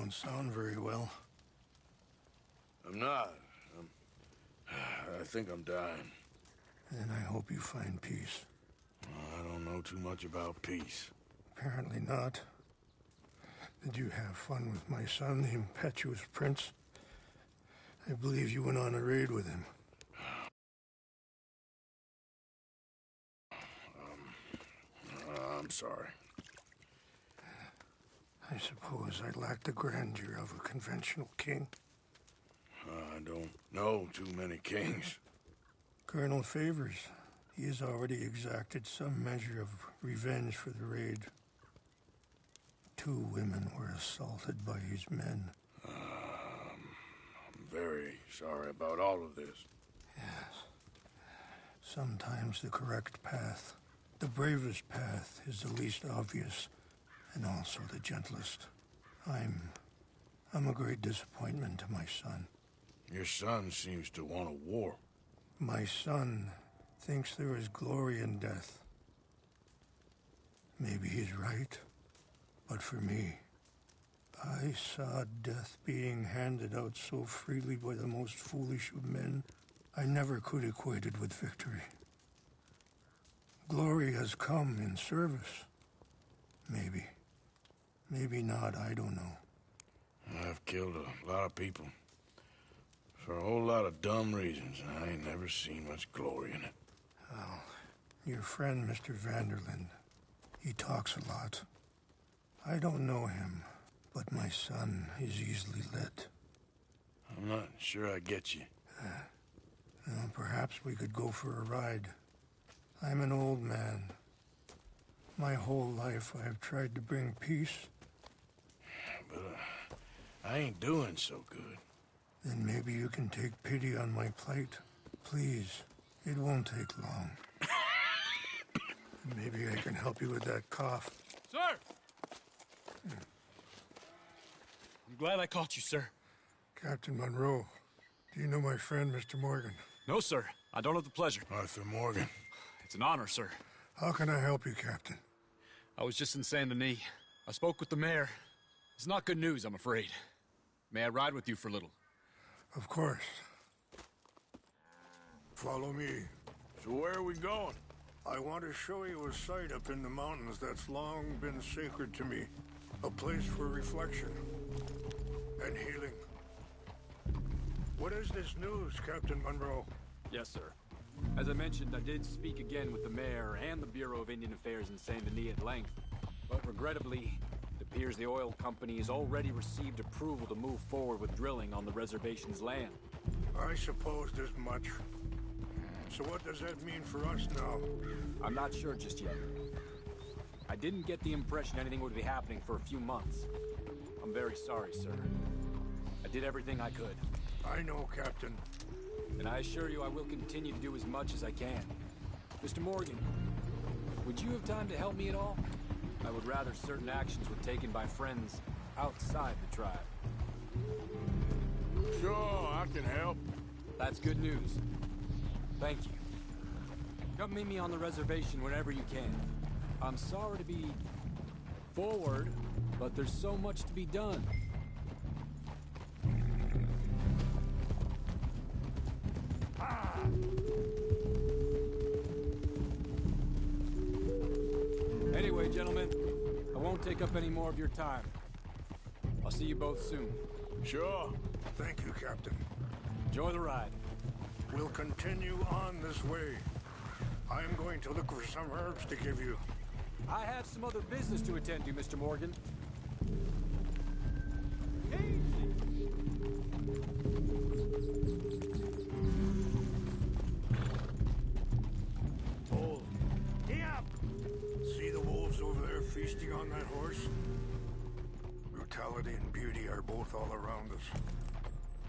don't sound very well. I'm not. I think I'm dying. Then I hope you find peace. I don't know too much about peace. Apparently not. Did you have fun with my son, the impetuous prince? I believe you went on a raid with him. I'm sorry. I suppose I lack the grandeur of a conventional king. I don't know too many kings. Colonel Favors, he has already exacted some measure of revenge for the raid. 2 women were assaulted by his men. I'm very sorry about all of this. Yes. Sometimes the correct path, the bravest path, is the least obvious, and also the gentlest. I'm a great disappointment to my son. Your son seems to want a war. My son thinks there is glory in death. Maybe he's right, but for me, I saw death being handed out so freely by the most foolish of men, I never could equate it with victory. Glory has come in service. Maybe. Maybe not, I don't know. I've killed a lot of people. For a whole lot of dumb reasons, and I ain't never seen much glory in it. Well, your friend, Mr. Vanderlyn, he talks a lot. I don't know him, but my son is easily led. I'm not sure I get you. Well, perhaps we could go for a ride. I'm an old man. My whole life I have tried to bring peace. But I ain't doing so good. Then maybe you can take pity on my plight. Please, it won't take long. Maybe I can help you with that cough. Sir! I'm glad I caught you, sir. Captain Monroe, do you know my friend, Mr. Morgan? No, sir. I don't have the pleasure. Arthur Morgan. It's an honor, sir. How can I help you, Captain? I was just in Saint Denis. I spoke with the mayor. It's not good news, I'm afraid. May I ride with you for a little? Of course. Follow me. So where are we going? I want to show you a site up in the mountains that's long been sacred to me. A place for reflection and healing. What is this news, Captain Monroe? Yes, sir. As I mentioned, I did speak again with the mayor and the Bureau of Indian Affairs in Saint Denis at length. But regrettably, it appears the oil company has already received approval to move forward with drilling on the reservation's land. I supposed as much. So what does that mean for us now? I'm not sure just yet. I didn't get the impression anything would be happening for a few months. I'm very sorry, sir. I did everything I could. I know, Captain. And I assure you I will continue to do as much as I can. Mr. Morgan, would you have time to help me at all? I would rather certain actions were taken by friends outside the tribe. Sure, I can help. That's good news. Thank you. Come meet me on the reservation whenever you can. I'm sorry to be forward, but there's so much to be done. Anyway, gentlemen, I won't take up any more of your time. I'll see you both soon. Sure. Thank you, Captain. Enjoy the ride. We'll continue on this way. I'm going to look for some herbs to give you. I have some other business to attend to, Mr. Morgan. Hold. Yep. See the wolves over there feasting on that horse? Brutality and beauty are both all around us.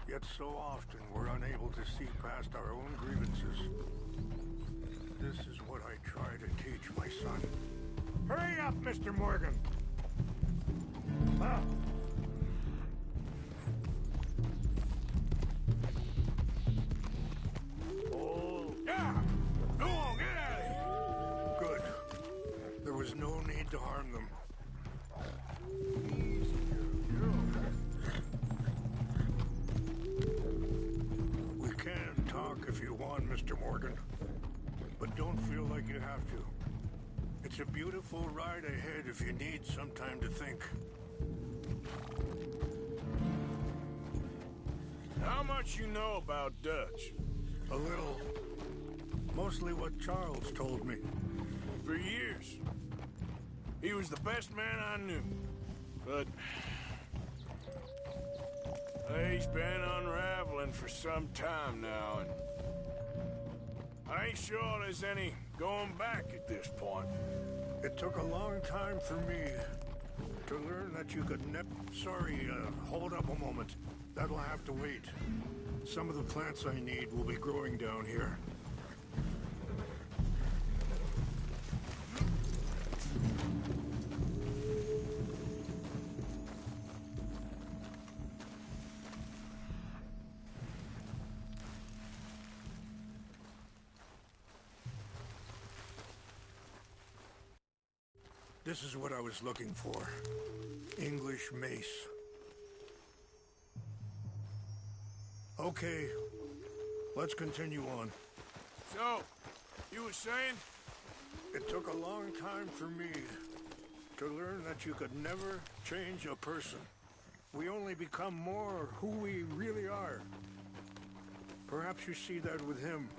Yet so often we're unable to see past our own grievances. This is what I try to teach my son. Hurry up, Mr. Morgan! Ah. Oh. Yeah! Go on, get out of here! Good. There was no need to harm them. Mr. Morgan. But don't feel like you have to. It's a beautiful ride ahead if you need some time to think. How much you know about Dutch? A little. Mostly what Charles told me. For years. He was the best man I knew. But... he's been unraveling for some time now, and... I ain't sure there's any going back at this point. It took a long time for me to learn that you could Sorry, hold up a moment. That'll have to wait. Some of the plants I need will be growing down here. This is what I was looking for. English mace. Okay, let's continue on. So, you were saying? It took a long time for me to learn that you could never change a person. We only become more who we really are. Perhaps you see that with him.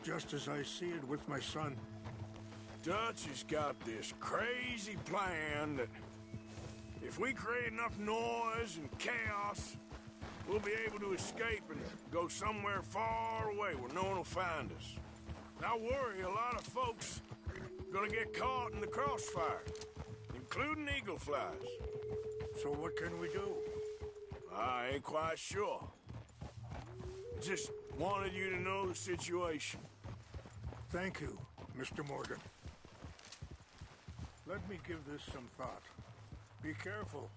Just as I see it with my son. Dutch has got this crazy plan that if we create enough noise and chaos, we'll be able to escape and go somewhere far away where no one will find us. And I worry a lot of folks are gonna get caught in the crossfire, including eagle flies. So what can we do? I ain't quite sure. Just wanted you to know the situation. Thank you, Mr. Morgan. Let me give this some thought. Be careful.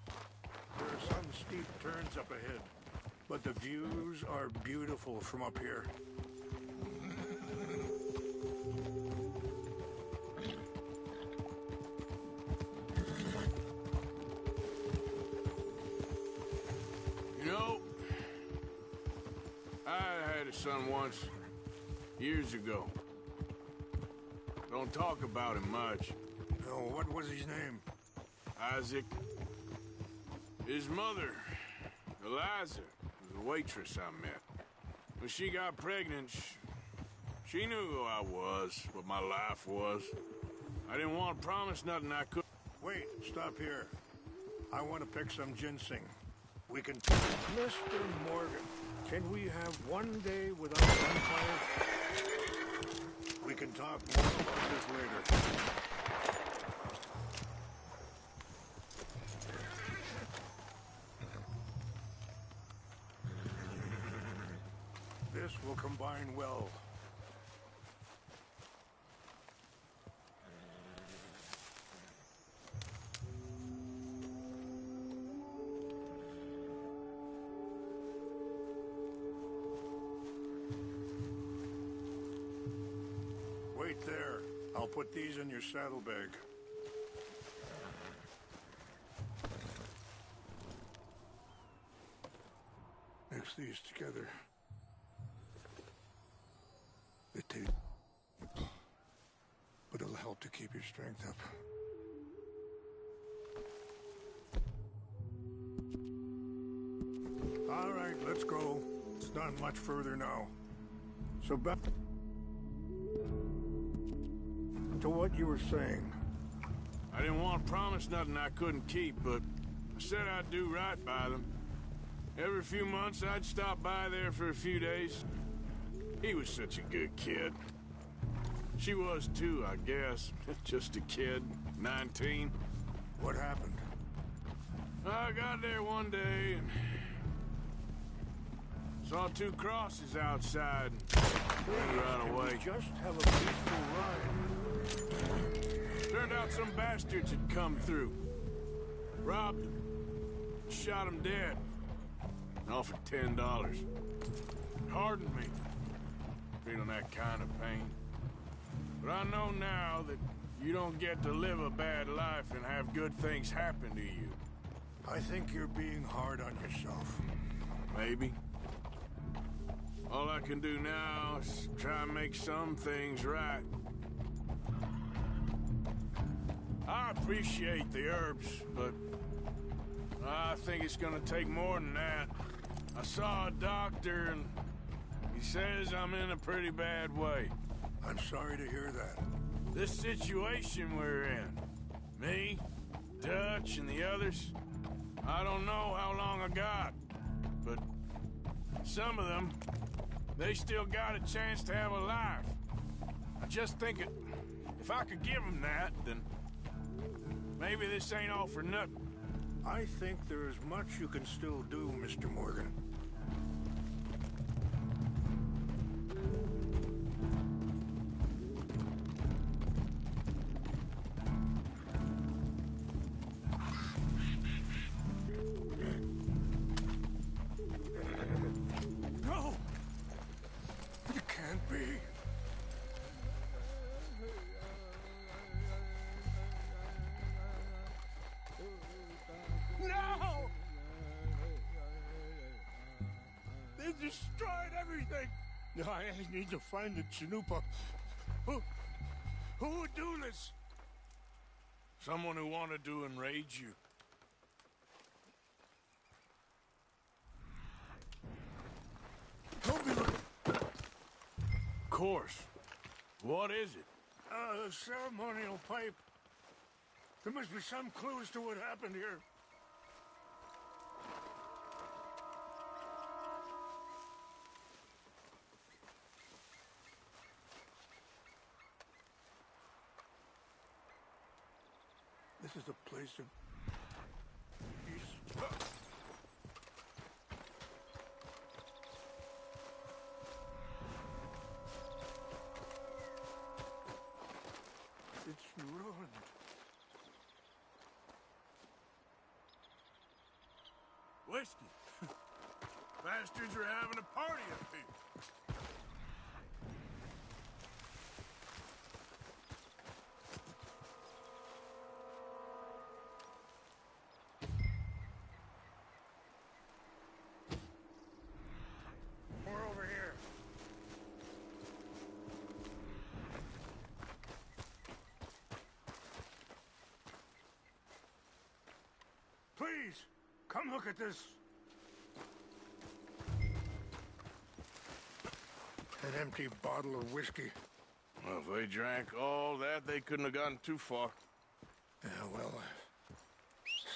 There are some steep turns up ahead, but the views are beautiful from up here. You know, I had a son once, years ago. Don't talk about him much. Oh, what was his name? Isaac. His mother, Eliza, was a waitress I met. When she got pregnant, she knew who I was, what my life was. I didn't want to promise nothing I couldn't. Wait, stop here. I want to pick some ginseng. We can... Mr. Morgan, can we have one day without gunfire? We can talk more about this later. This will combine well. Wait there. I'll put these in your saddlebag. Mix these together. It tastes, but it'll help to keep your strength up. All right, let's go. It's not much further now. So back to what you were saying. I didn't want to promise nothing I couldn't keep, but I said I'd do right by them. Every few months, I'd stop by there for a few days. He was such a good kid. She was too, I guess. Just a kid, 19. What happened? I got there one day and saw two crosses outside and ran away. Just have a peaceful ride. Turned out some bastards had come through. Robbed him. Shot him dead. And offered $10. Hardened me. Feeling that kind of pain. But I know now that you don't get to live a bad life and have good things happen to you. I think you're being hard on yourself. Maybe. All I can do now is try and make some things right. I appreciate the herbs, but I think it's gonna take more than that. I saw a doctor, and he says I'm in a pretty bad way. I'm sorry to hear that. This situation we're in, me, Dutch, and the others, I don't know how long I got, but some of them, they still got a chance to have a life. I just think if I could give them that, then maybe this ain't all for nothing. I think there is much you can still do, Mr. Morgan. No! You can't be. No! They destroyed everything! I need to find the Chanupa. Who would do this? Someone who wanted to enrage you. Don't be looking. Of course. What is it? A ceremonial pipe. There must be some clues to what happened here. This is a place of peace. It's ruined. Whiskey. Bastards are having a party up here. More over here. Please, come look at this. An empty bottle of whiskey. Well, if they drank all that, they couldn't have gotten too far. Yeah, well,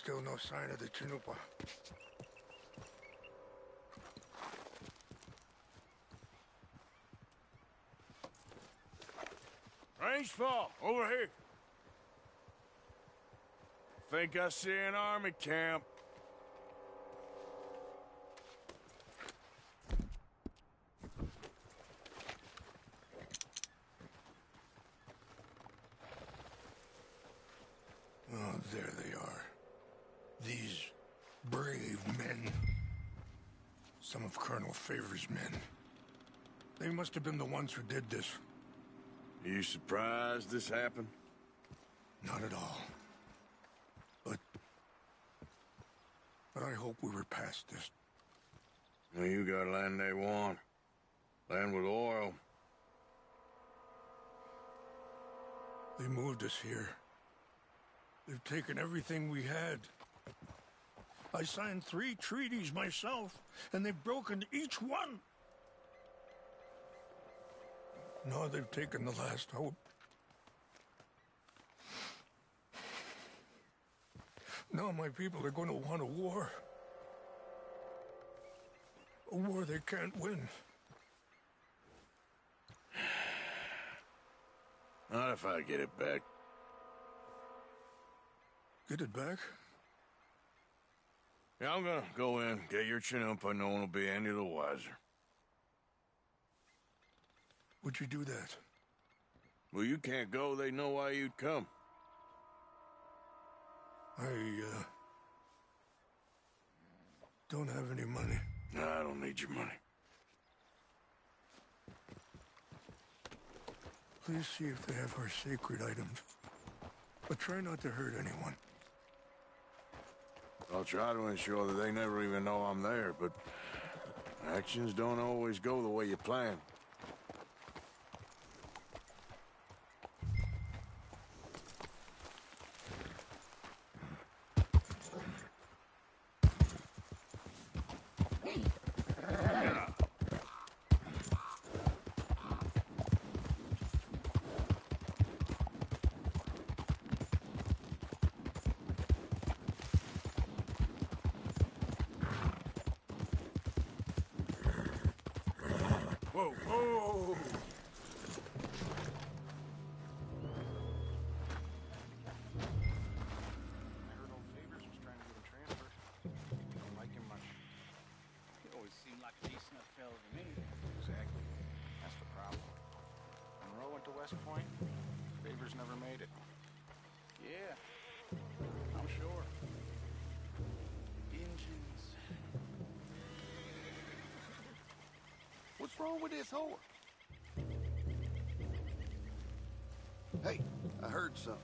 still no sign of the Chanupa. Range fall, over here. Think I see an army camp. Oh, there they are. These brave men. Some of Colonel Favor's men. They must have been the ones who did this. Are you surprised this happened? Not at all. But I hope we were past this. Well, you got land they want. Land with oil. They moved us here. They've taken everything we had. I signed 3 treaties myself, and they've broken each one. Now they've taken the last hope. Now my people are going to want a war. A war they can't win. Not if I get it back. Get it back? Yeah, I'm gonna go in, get your Chanupa, no one will be any the wiser. Would you do that? Well, you can't go, they know why you'd come. I, don't have any money. No, I don't need your money. Please see if they have our sacred items. But try not to hurt anyone. I'll try to ensure that they never even know I'm there, but Actions don't always go the way you plan. Whoa, whoa! I heard old Favors was trying to get him transferred. Don't like him much. He always seemed like a decent enough fella to me. Exactly. That's the problem. Monroe went to West Point. Favors never made it. Yeah, I'm sure. Engines. What's wrong with this horse? Hey, I heard something.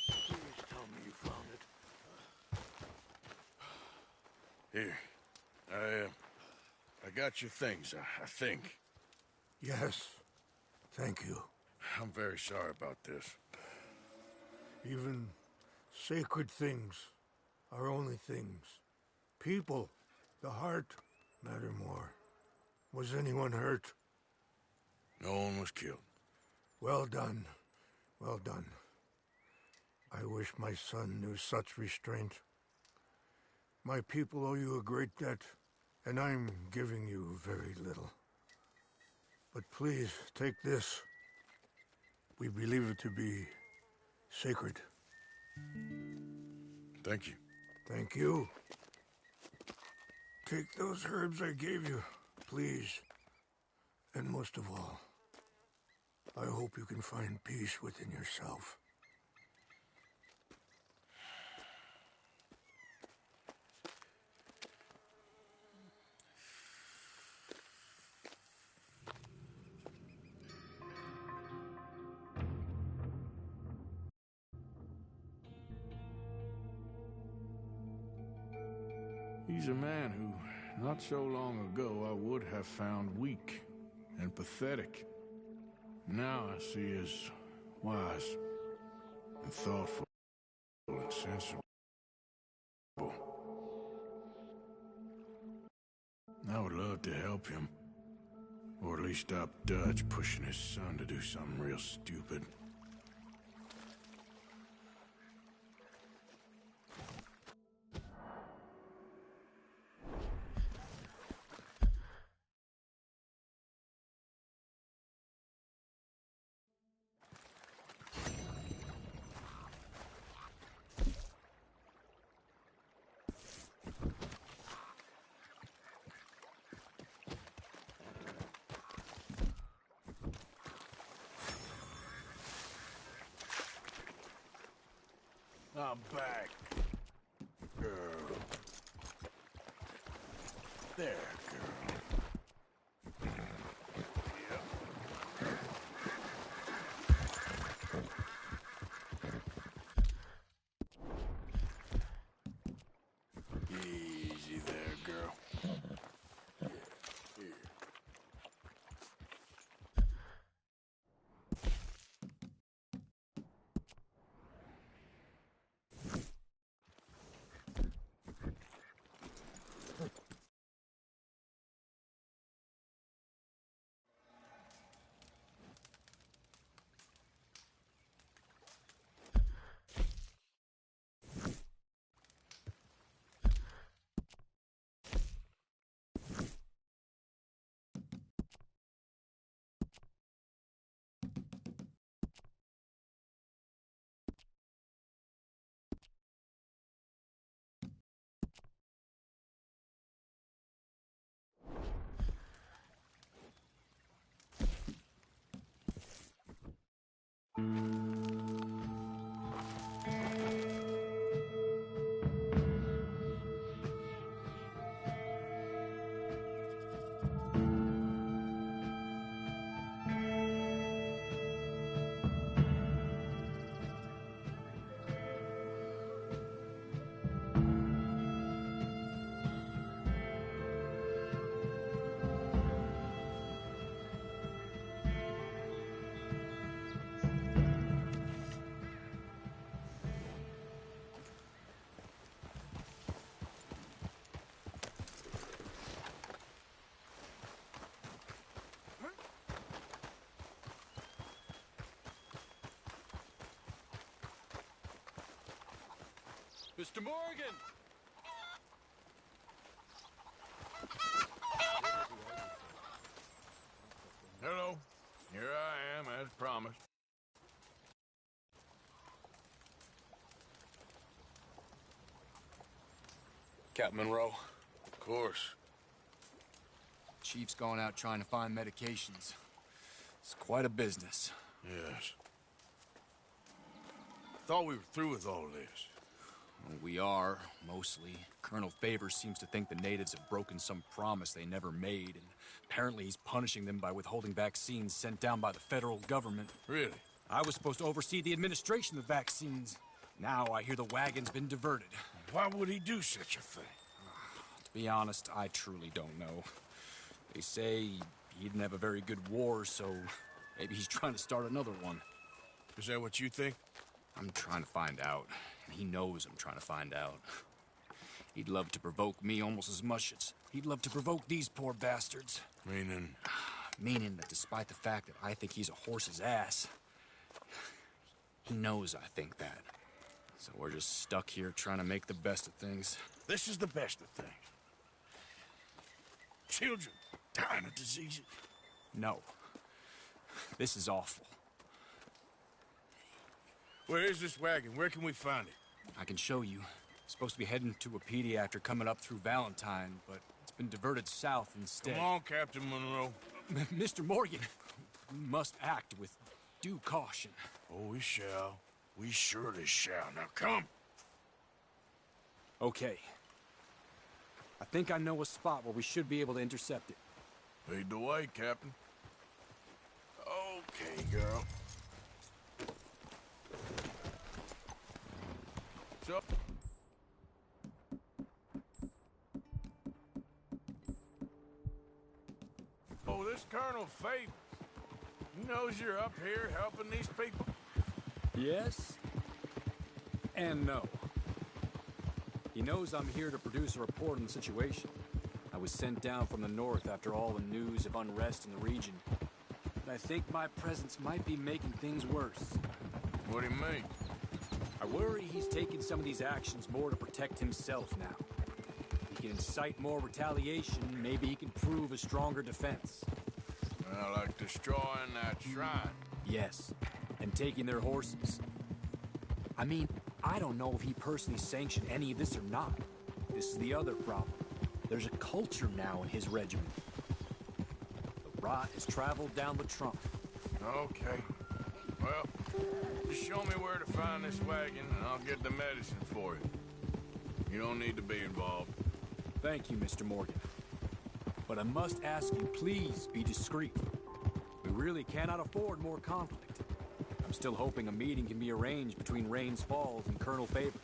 Please tell me you found it. Here. I got your things, I think. Yes. Thank you. I'm very sorry about this. Even sacred things are only things. People, the heart, matter more. Was anyone hurt? No one was killed. Well done. Well done. I wish my son knew such restraint. My people owe you a great debt, and I'm giving you very little. But please, take this. We believe it to be sacred. Thank you. Thank you. Take those herbs I gave you, please. And most of all, I hope you can find peace within yourself. He's a man who, not so long ago, I would have found weak and pathetic. Now I see as wise and thoughtful and sensible. I would love to help him. Or at least stop Dutch pushing his son to do something real stupid. I'm back, girl. There, girl. Easy there, girl. Yeah, here. Mr. Morgan! Hello. Here I am, as promised. Captain Monroe. Of course. Chief's gone out trying to find medications. It's quite a business. Yes. Thought we were through with all this. Well, we are, mostly. Colonel Favors seems to think the natives have broken some promise they never made, and apparently he's punishing them by withholding vaccines sent down by the federal government. Really? I was supposed to oversee the administration of vaccines. Now I hear the wagon's been diverted. Why would he do such a thing? To be honest, I truly don't know. They say he didn't have a very good war, so maybe he's trying to start another one. Is that what you think? I'm trying to find out. And he knows I'm trying to find out. He'd love to provoke me almost as much as he'd love to provoke these poor bastards. Meaning? Meaning that despite the fact that I think he's a horse's ass, he knows I think that. So we're just stuck here trying to make the best of things. This is the best of things. Children dying of diseases. No. This is awful. Where is this wagon? Where can we find it? I can show you. It's supposed to be heading to a pediatric coming up through Valentine, but it's been diverted south instead. Come on, Captain Monroe. Mr. Morgan, we must act with due caution. Oh, we shall. We surely shall. Now, come. Okay. I think I know a spot where we should be able to intercept it. Lead the way, Captain. Okay, girl. So... this Colonel Favors? He knows you're up here helping these people? Yes and no. He knows I'm here to produce a report on the situation. I was sent down from the north after all the news of unrest in the region. But I think my presence might be making things worse. What do you mean? I worry he's taking some of these actions more to protect himself now. He can incite more retaliation, maybe he can prove a stronger defense. Well, like destroying that shrine. Yes, and taking their horses. I mean, I don't know if he personally sanctioned any of this or not. This is the other problem. There's a culture now in his regiment. The rot has traveled down the trunk. Okay. Well, just show me where to find this wagon, and I'll get the medicine for you. You don't need to be involved. Thank you, Mr. Morgan. But I must ask you, please be discreet. We really cannot afford more conflict. I'm still hoping a meeting can be arranged between Rains Falls and Colonel Favors.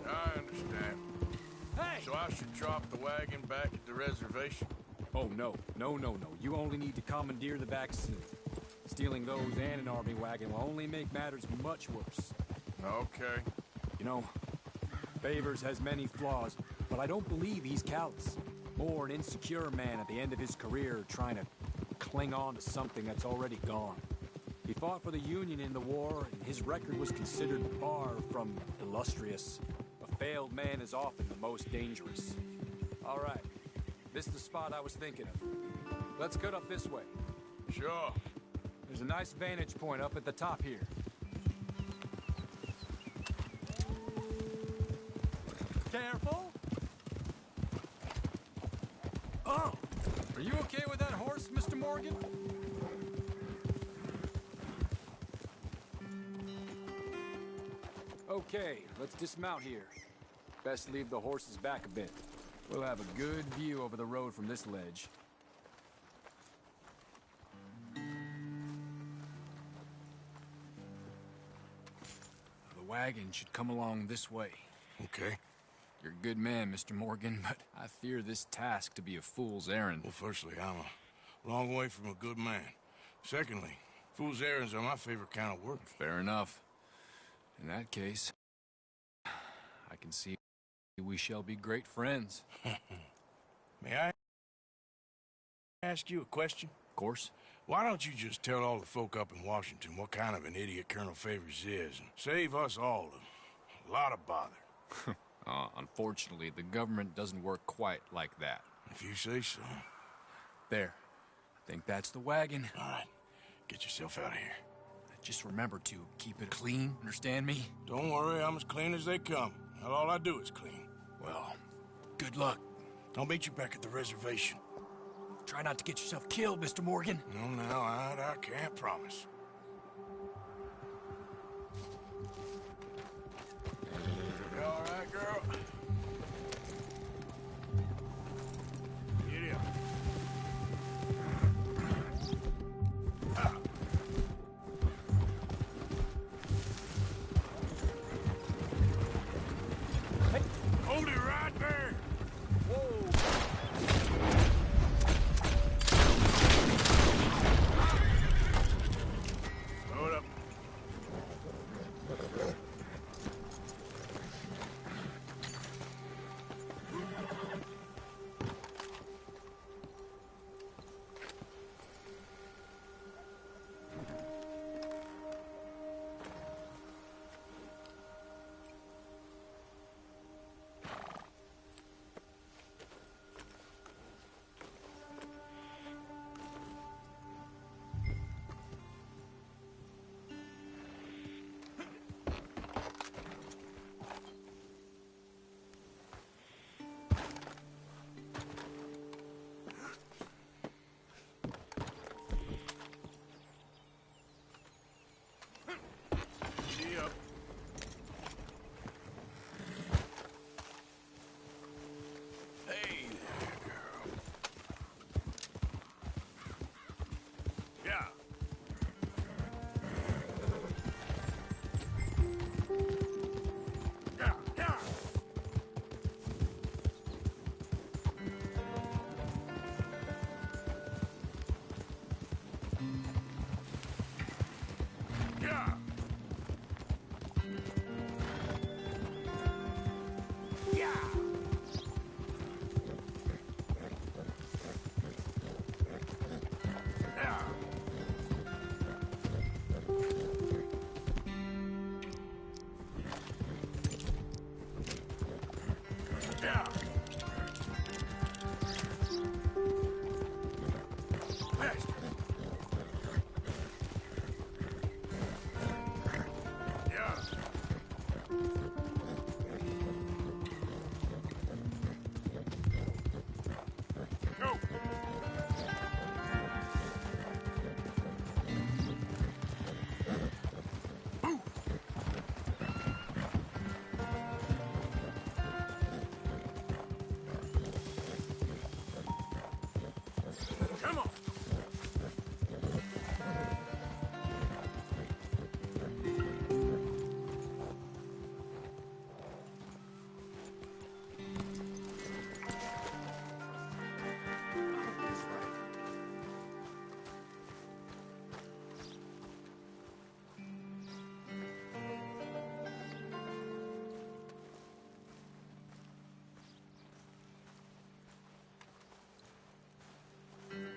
I understand. Hey! So I should drop the wagon back at the reservation? Oh, no. No. You only need to commandeer the back seat. Stealing those and an army wagon will only make matters much worse. Okay. You know, Favors has many flaws, but I don't believe he's callous. More an insecure man at the end of his career trying to cling on to something that's already gone. He fought for the Union in the war, and his record was considered far from illustrious. A failed man is often the most dangerous. All right, this is the spot I was thinking of. Let's cut up this way. Sure. There's a nice vantage point up at the top here. Careful! Oh! Are you okay with that horse, Mr. Morgan? Okay, let's dismount here. Best leave the horses back a bit. We'll have a good view over the road from this ledge. The wagon should come along this way. Okay. You're a good man, Mr. Morgan, but I fear this task to be a fool's errand. Well, firstly, I'm a long way from a good man. Secondly, fool's errands are my favorite kind of work. Fair enough. In that case, I can see we shall be great friends. May I ask you a question? Of course. Why don't you just tell all the folk up in Washington what kind of an idiot Colonel Favors is and save us all a lot of bother? Unfortunately, the government doesn't work quite like that. If you say so. There. I think that's the wagon. All right. Get yourself out of here. Just remember to keep it clean, understand me? Don't worry, I'm as clean as they come. Hell, all I do is clean. Well, good luck. I'll meet you back at the reservation. Try not to get yourself killed, Mr. Morgan. No, I can't promise. You all right, girl? Get up. Hey, hold it right there. Whoa.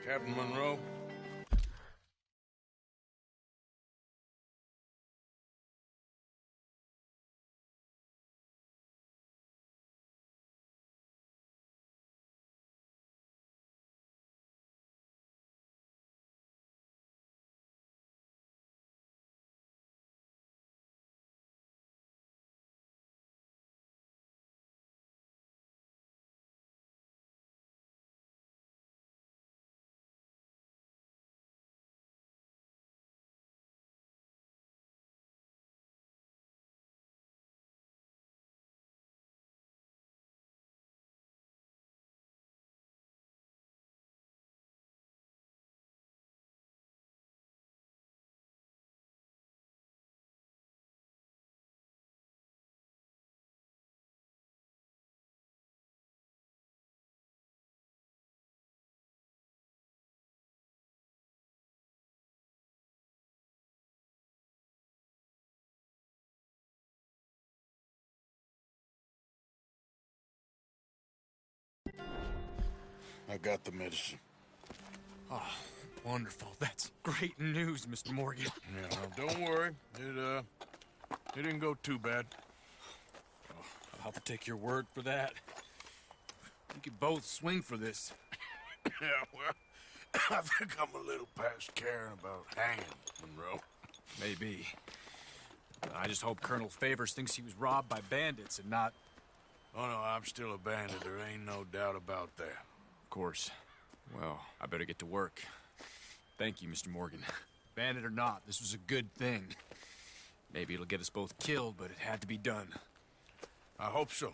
Captain Monroe. I got the medicine. Oh, wonderful. That's great news, Mr. Morgan. Yeah, well, don't worry. It didn't go too bad. Oh, I'll have to take your word for that. We could both swing for this. Yeah, well, I think I'm a little past caring about hanging, Monroe. Maybe. I just hope Colonel Favors thinks he was robbed by bandits and not... Oh, no, I'm still a bandit. There ain't no doubt about that. Of course. Well, I better get to work. Thank you, Mr. Morgan. Bandit or not, this was a good thing. Maybe it'll get us both killed, but it had to be done. I hope so.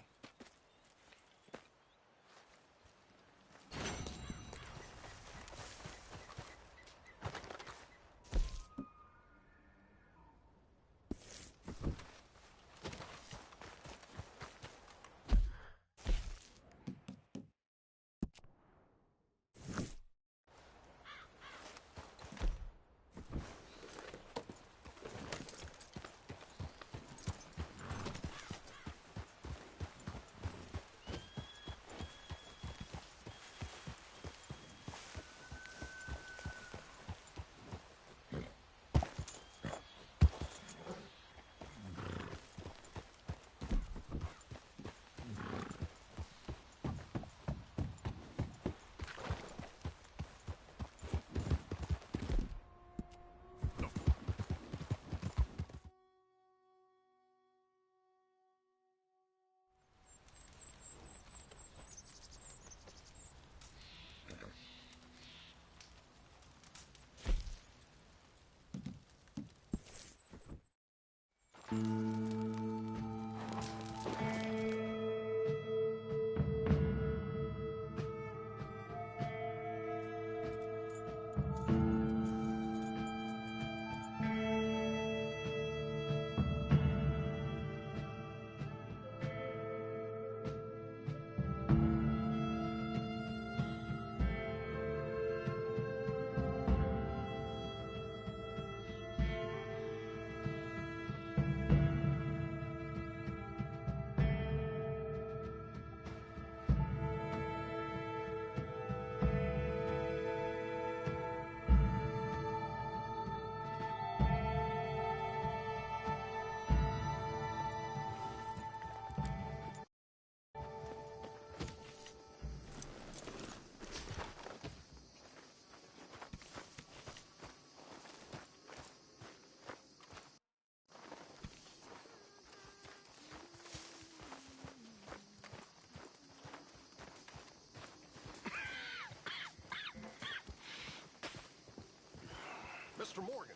Mr. Morgan.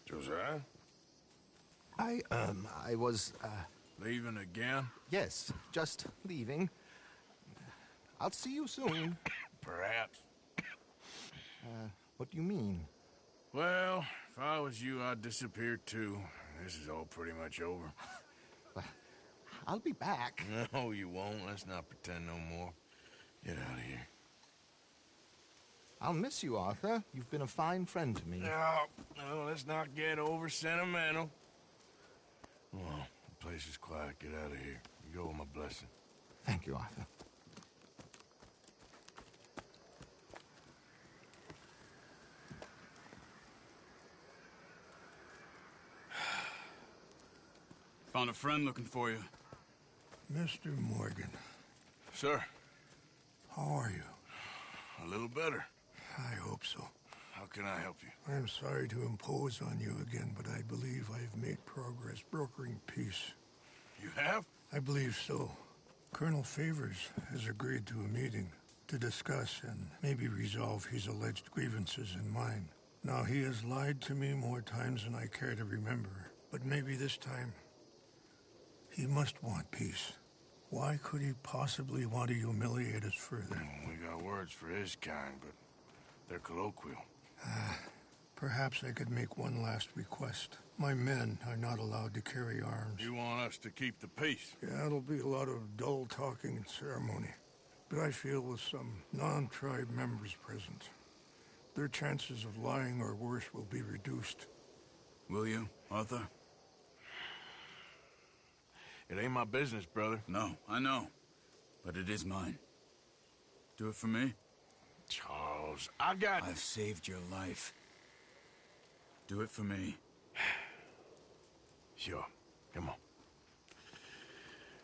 Josiah? I was, Leaving again? yes, just leaving. I'll see you soon. Perhaps. What do you mean? Well, if I was you, I'd disappear too. This is all pretty much over. I'll be back. No, you won't. Let's not pretend no more. Get out of here. I'll miss you, Arthur. You've been a fine friend to me. No, let's not get over sentimental. Well, the place is quiet. Get out of here. You go with my blessing. Thank you, Arthur. Found a friend looking for you. Mr. Morgan, Sir, how are you? a little better. I hope so. How can I help you? I'm sorry to impose on you again, but I believe I've made progress brokering peace. You have? I believe so. Colonel Favors has agreed to a meeting to discuss and maybe resolve his alleged grievances and mine. Now, he has lied to me more times than I care to remember, but maybe this time he must want peace. Why could he possibly want to humiliate us further? We got words for his kind, but they're colloquial. Perhaps I could make one last request. My men are not allowed to carry arms. You want us to keep the peace? Yeah, it'll be a lot of dull talking and ceremony. But I feel with some non-tribe members present, their chances of lying or worse will be reduced. Will you, Arthur? It ain't my business, brother. No, I know. But it is mine. Do it for me? Charles, I've saved your life. Do it for me. Sure. Come on.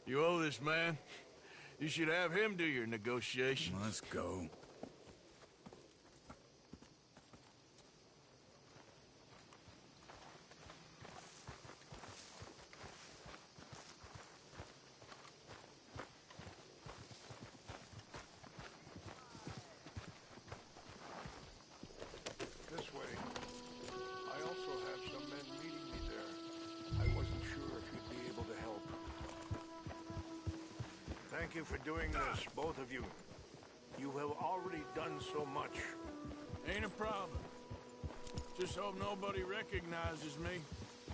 You owe this man. You should have him do your negotiations. Let's go. This way. I also have some men meeting me there. I wasn't sure if you'd be able to help. Thank you for doing this, both of you. You have already done so much. Ain't a problem. Just hope nobody recognizes me.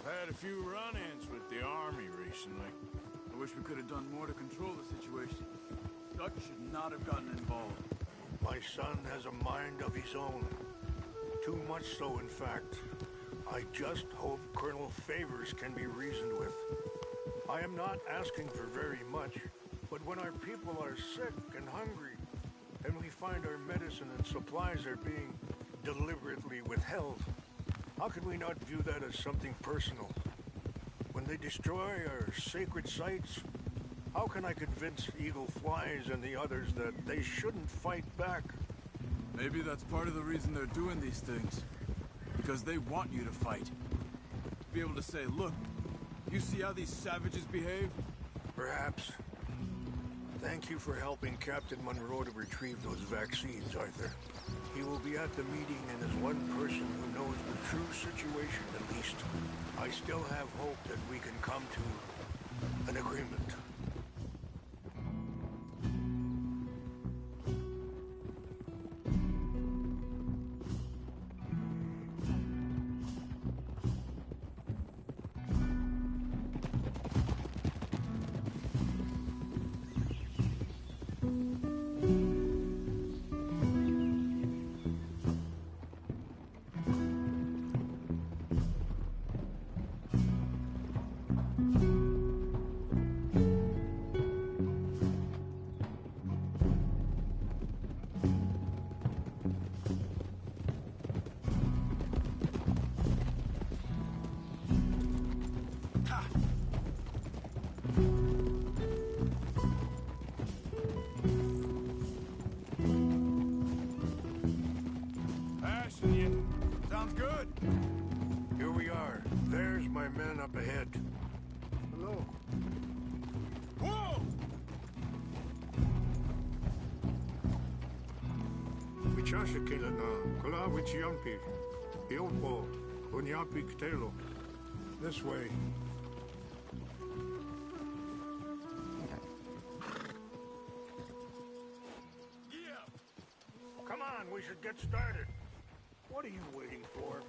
I've had a few run-ins with the army recently. I wish we could have done more to control the situation. Dutch should not have gotten involved. My son has a mind of his own. Too much so, in fact. I just hope Colonel Favors can be reasoned with. I am not asking for very much, but when our people are sick and hungry, and we find our medicine and supplies are being deliberately withheld, how can we not view that as something personal? When they destroy our sacred sites, how can I convince Eagle Flies and the others that they shouldn't fight back? Maybe that's part of the reason they're doing these things. Because they want you to fight. Be able to say, look, you see how these savages behave? Perhaps. Thank you for helping Captain Monroe to retrieve those vaccines, Arthur. He will be at the meeting and is one person who knows the true situation at least. I still have hope that we can come to an agreement. Passing you. Sounds good. Here we are. There's my men up ahead. Hello. Whoa! Wichasha Kilana, Kula Wichiampi, Ilpo, Unyapi Ktelo. This way. Come on, we should get started. What are you waiting for?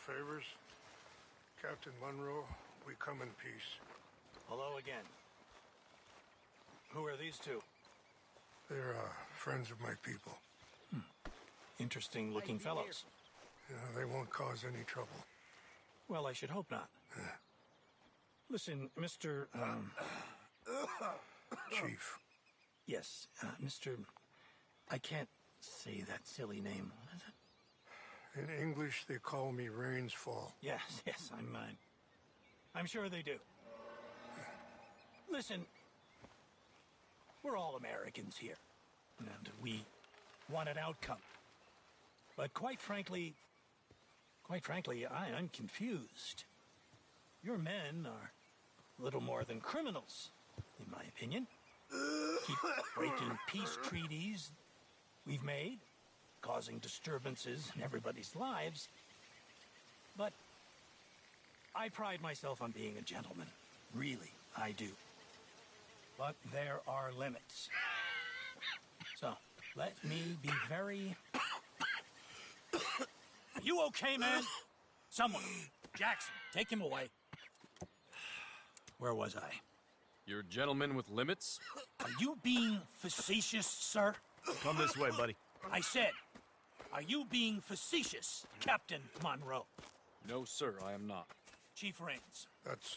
Favors. Captain Monroe, we come in peace. Hello again. Who are these two? They're friends of my people. Interesting looking fellows. Yeah, they won't cause any trouble. Well, I should hope not. Listen, Mr. Chief. Yes, Mr. I can't say that silly name. What is it? In English, they call me Rains Fall. Yes, I'm sure they do. Listen, we're all Americans here, and we want an outcome. But quite frankly, I'm confused. Your men are little more than criminals, in my opinion. Keep breaking peace treaties we've made, causing disturbances in everybody's lives. But I pride myself on being a gentleman. Really, I do. But there are limits. So, let me be very... Are you okay, man? Someone. Jackson, take him away. Where was I? You're a gentleman with limits? Are you being facetious, sir? Come this way, buddy. I said, are you being facetious, Captain Monroe? No, sir, I am not. Chief Rains. That's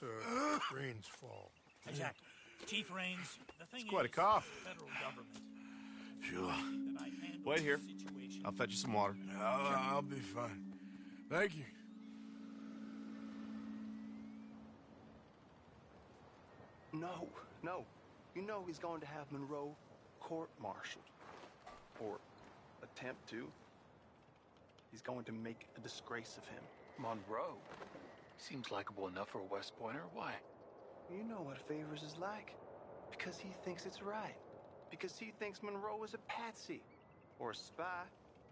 Rains Fall. Exactly. Chief Rains, the thing It's quite a is, cough. the federal government. Sure. That I handle Wait here. the situation. I'll fetch you some water. I'll be fine. Thank you. No. You know he's going to have Monroe court-martialed. Or attempt to. He's going to make a disgrace of him. Monroe? Seems likable enough for a West Pointer. Why? You know what Favors is like. Because he thinks it's right. Because he thinks Monroe is a patsy. Or a spy.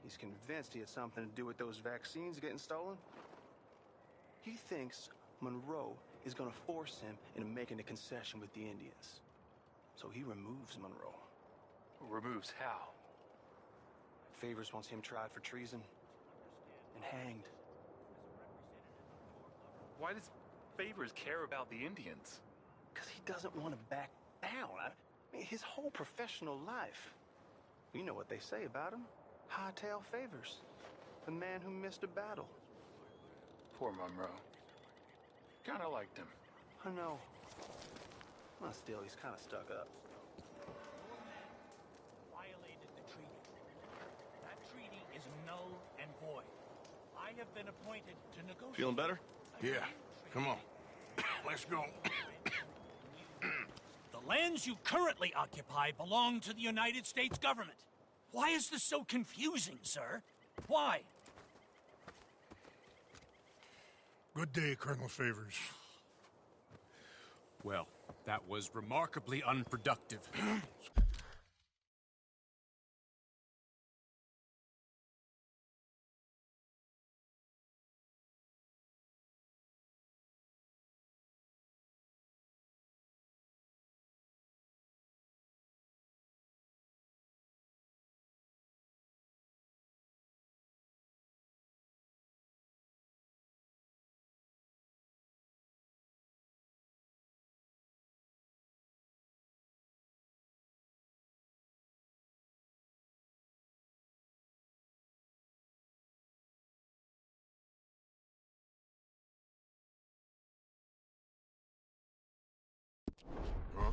He's convinced he had something to do with those vaccines getting stolen. He thinks Monroe is going to force him into making a concession with the Indians. So he removes Monroe. Removes how? Favors wants him tried for treason and hanged. Why does Favors care about the Indians? Because he doesn't want to back down. I mean, his whole professional life. You know what they say about him. Hightail Favors. The man who missed a battle. Poor Monroe. Kinda liked him. I know. Well, still, he's kind of stuck up. Violated the treaty. That treaty is null and void. I have been appointed to negotiate. Feeling better? Yeah, come on. Let's go. The lands you currently occupy belong to the United States government. Why is this so confusing, sir? Why? Good day, Colonel Favors. Well, that was remarkably unproductive.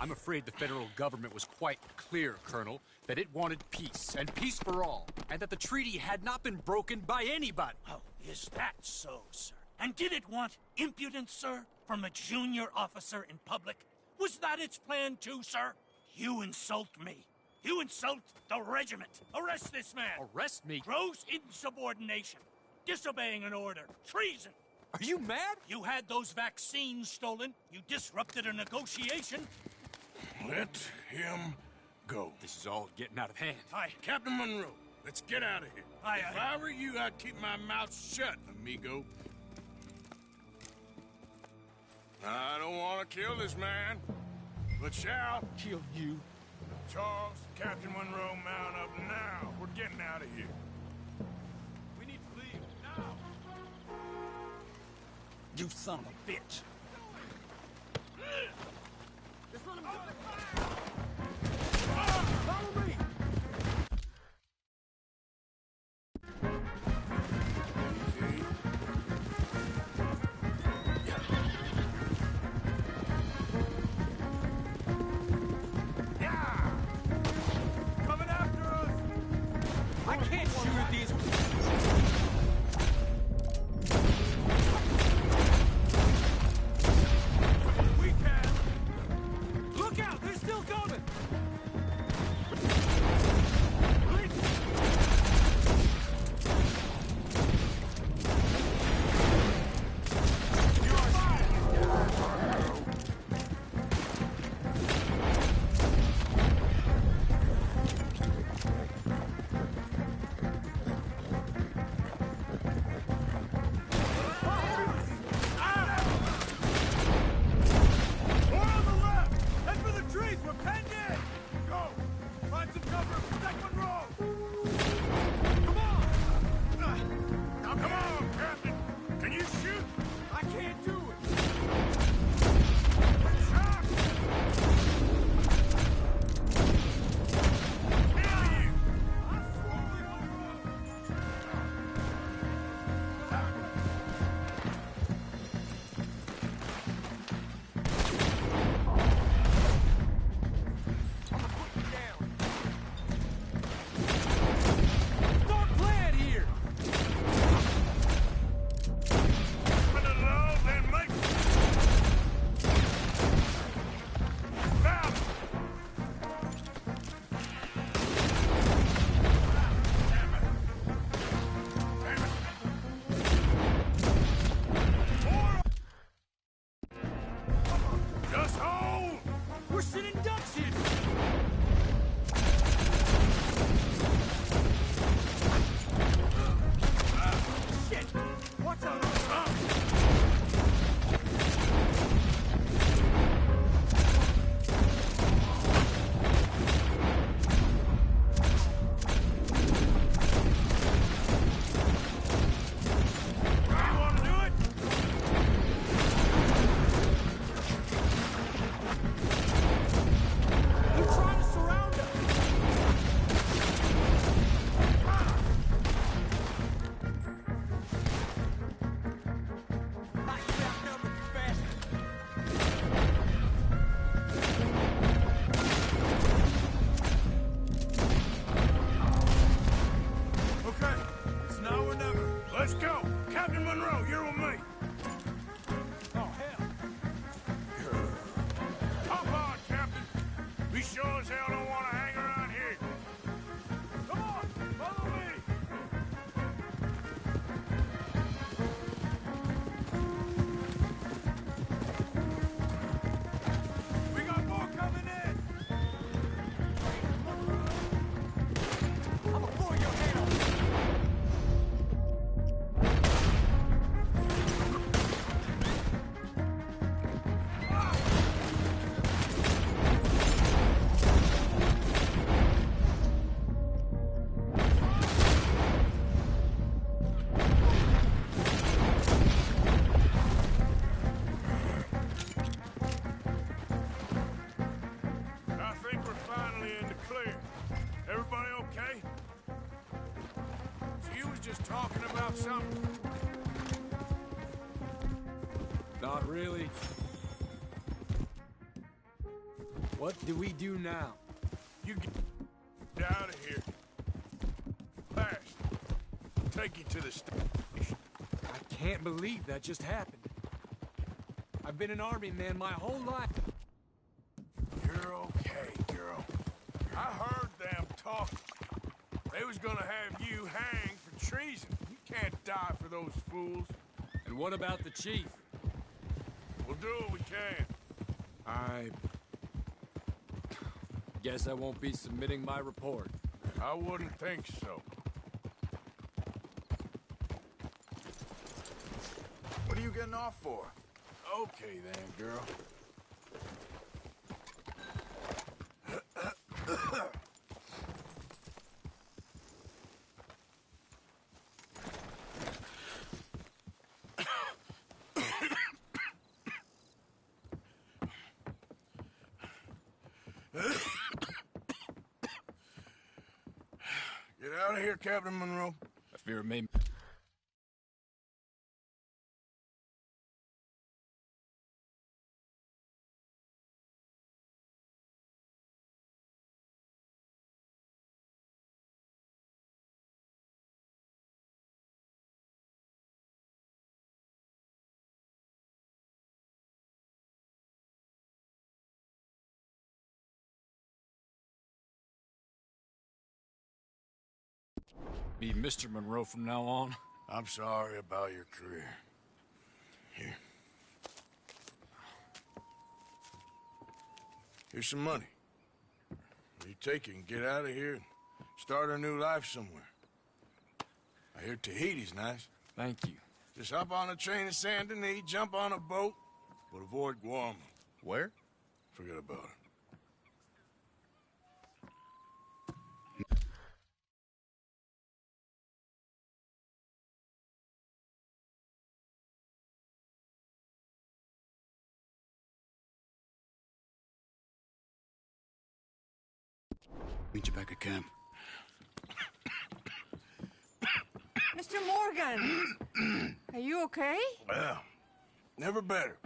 I'm afraid the federal government was quite clear, Colonel, that it wanted peace, and peace for all, and that the treaty had not been broken by anybody. Oh, is that so, sir? And did it want impudence, sir, from a junior officer in public? Was that its plan too, sir? You insult me. You insult the regiment. Arrest this man. Arrest me? Gross insubordination. Disobeying an order. Treason. Are you mad? You had those vaccines stolen. You disrupted a negotiation. Let him go. This is all getting out of hand. Aye. Captain Monroe, let's get out of here. Aye, If aye. I were you, I'd keep my mouth shut, amigo. I don't want to kill this man, but shall. Kill you. Charles, Captain Monroe, mount up now. We're getting out of here. We need to leave now. You son of a bitch! Follow me! Coming after us! I can't shoot at these. We can! Look out! They're still coming! More on the left! Head for the trees! We're penned in! Go! Find some cover and protect Monroe! Come on! Now come on, Captain! Can you shoot? I can't do it! Shot! Near you! Start playing here! Open it low, then make... Foul! Damn it! Damn it! More! Just hold! We're sitting ducks here! Shit! Watch out! You want to do it? They're trying to surround us! Knock you outnumbered, you bastard! Okay, it's now or never. Let's go. Captain Monroe, you're with me. Oh, hell! Hop on, Captain. We sure as hell don't want to hang around here. Come on, follow me. We got more coming in. I'm gonna blow your head off! I think we're finally in the clear. Everybody okay? So you was just talking about something? Not really. What do we do now? You get out of here. Fast. Take you to the station. I can't believe that just happened. I've been an army man my whole life. You're okay, girl. I heard them talk. They was gonna have you hanged for treason. You can't die for those fools. And what about the chief? We'll do what we can. I guess I won't be submitting my report. I wouldn't think so. What are you getting off for? Okay then, girl. Get out of here, Captain Monroe. I fear it may... be Mr. Monroe from now on. I'm sorry about your career. Here. Here's some money. You take it and get out of here and start a new life somewhere. I hear Tahiti's nice. Thank you. Just hop on a train to Saint Denis, jump on a boat, but avoid Guam. Where? Forget about it. Meet you back at camp. Mr. Morgan! Are you okay? Well, never better.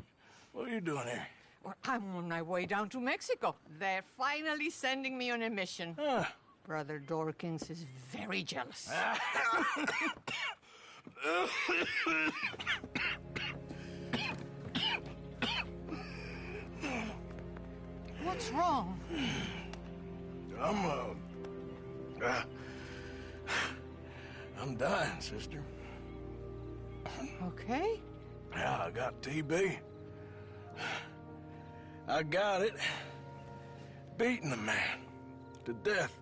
What are you doing here? Well, I'm on my way down to Mexico. They're finally sending me on a mission. Brother Dorkins is very jealous. What's wrong? I'm dying, sister. Okay? Yeah, I got TB. I got it. Beating a man to death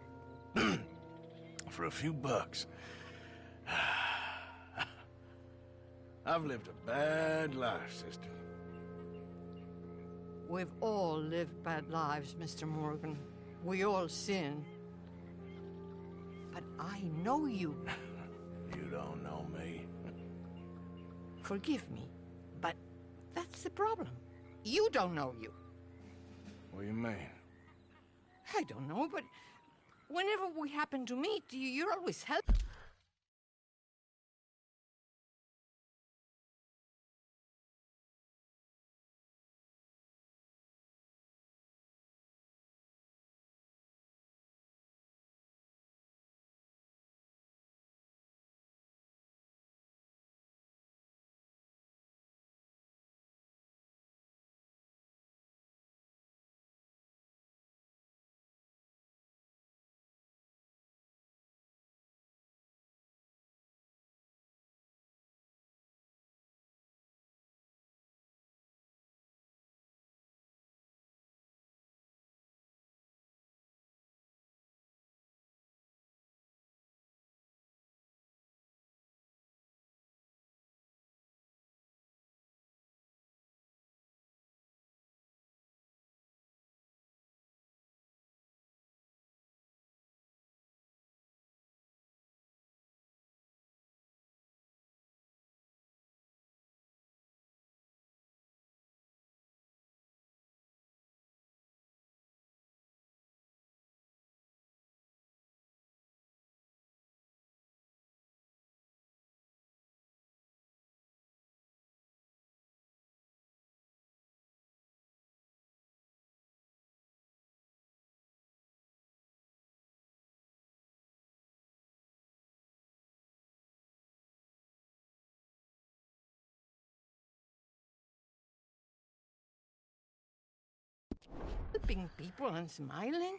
for a few bucks. I've lived a bad life, sister. We've all lived bad lives, Mr. Morgan. We all sin. But I know you. You don't know me. Forgive me, but that's the problem. You don't know you. What do you mean? I don't know, but whenever we happen to meet, you're always helpful. Helping people and smiling?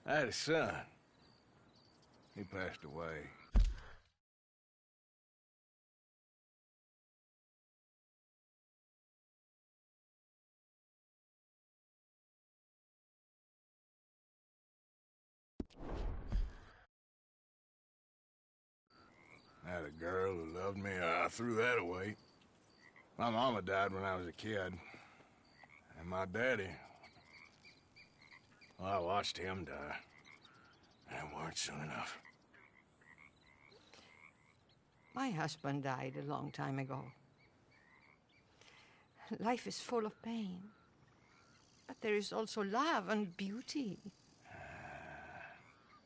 I had a son. He passed away. I had a girl who loved me. I threw that away. My mama died when I was a kid. And my daddy, well, I watched him die. And it weren't soon enough. My husband died a long time ago. life is full of pain. But there is also love and beauty.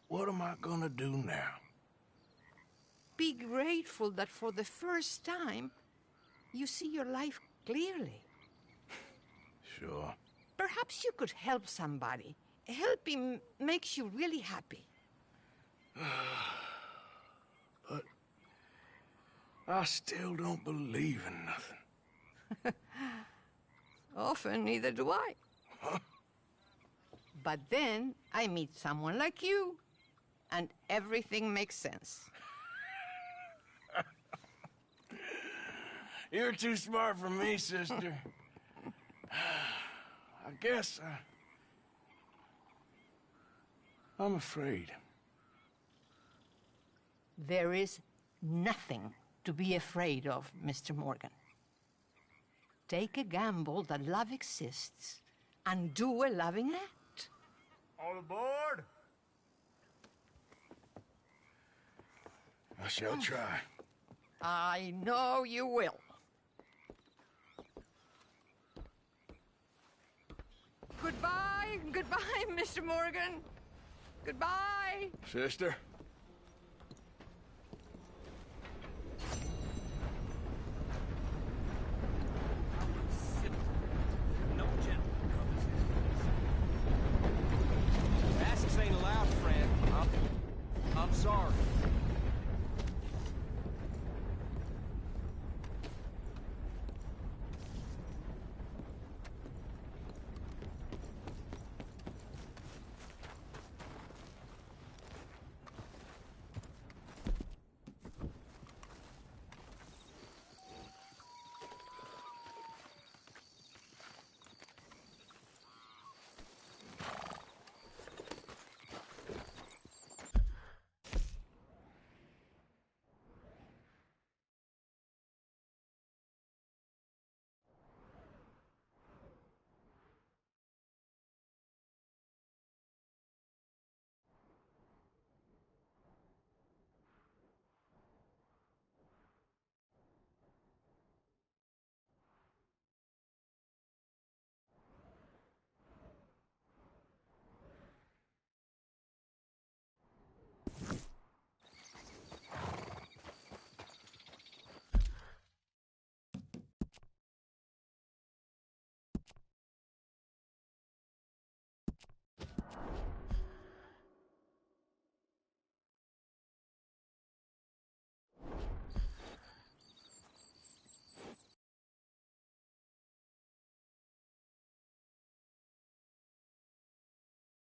What am I gonna do now? Be grateful that for the first time, you see your life clearly. Sure. Perhaps you could help somebody. Helping makes you really happy. But I still don't believe in nothing. Often, neither do I. Huh? But then I meet someone like you, and everything makes sense. You're too smart for me, sister. I guess I'm afraid. There is nothing to be afraid of, Mr. Morgan. Take a gamble that love exists and do a loving act. All aboard! I shall try. I know you will. Goodbye, goodbye, Mr. Morgan. Goodbye. Sister?